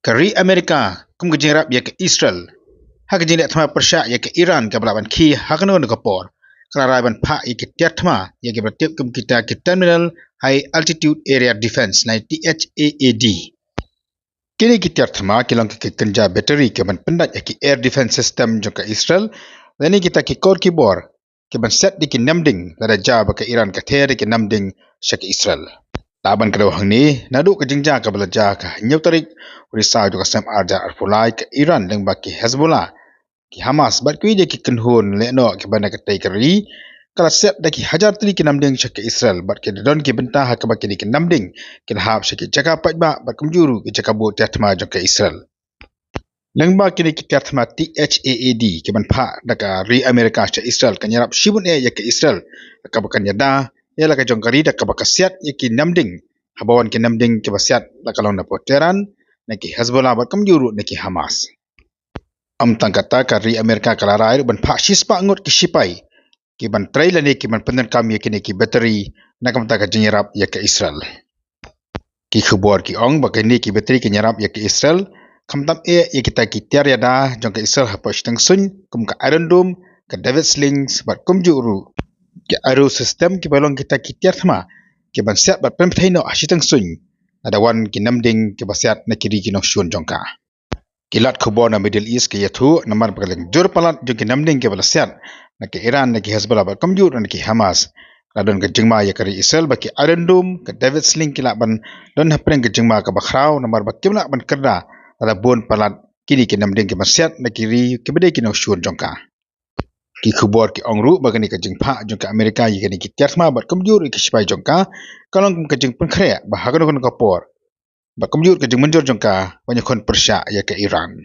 Kari Amerika kum kejing rap ya ke Israel. Ha kejing liat Thma persyak ya ke Iran ke belaban ki ha kena ke por. Kelarai ban Phah ya ke Tiar Thma ya ke bertiup kum kita ke Terminal High Altitude Area Defense na THAAD. Kini ki Tiar Thma kilong ke kenja bateri ke ban pendat ya ke Air Defense System jong ke Israel. Dan ni kita ke kor ki bor ke ban set di ke namding lada ja ke Iran ke Ther di ke namding syak ke Israel. Laban kedua hang ni nadu ke jingja ke belajar ke nyau tarik risau juga sem arja arfulai ke Iran dan baki Hezbollah ki Hamas bat kui dia ki kenhun lekno ke bana ke taikari kala set daki hajar tli ke namding ke Israel bat ke don ke bentah ke baki ke namding ke hab ke jaga pajba bat kumjuru ke jaga bo Thma jong ke Israel lengba kini ki Thma THAAD ke ban Phah daka ri Amerika ke Israel ke nyarap shibun ya ke Israel ke bakan yada ialah ke jongkari dak ke bakasiat yaki namding habawan ke namding ke basiat la kalong na poteran naki Hezbollah bat kamjuru naki Hamas am tangkata kari Amerika kalarai ban Phah shispa ngot ke Shipai ki ban trail ni ki ban penden kam yaki naki bateri nakam ta ka jinyarap ya ke Israel ki khubor ki ong bakani ki bateri ke nyarap ya ke Israel kamtam yaki ta ki Tiar yada jong ke Israel haposh tang sun kum ka Iron Dome ke David Slings bat kumjuru ke aero sistem ki balong kita ki Tiar Thma ke ban siat bat pem thaino asitang sun ada wan ki namding ke basiat na kiri ki no shun jongka kilat khubor na Middle East ke yathu namar bagaleng jor palat jong ki namding ke balasiat na ke Iran na ki Hezbollah bat kamjur na ki Hamas radon ke jingma ya kari Israel baki Iron Dome ke David Sling kilat ban don hapreng ke jingma ke bakrau namar bak kimla ban kerda ada bon palat kini ki namding ke basiat na kiri ke bede ki no shun jongka ki khubor ki ongru bagani ka jing Phah jong ka Amerika yi gani ki Tiar Thma bat kamjur ki Shipai jong ka kalong ka jing penkhre ba hagan ko por ba kamjur ka jing menjur jong ka banyak kon persya ya ke Iran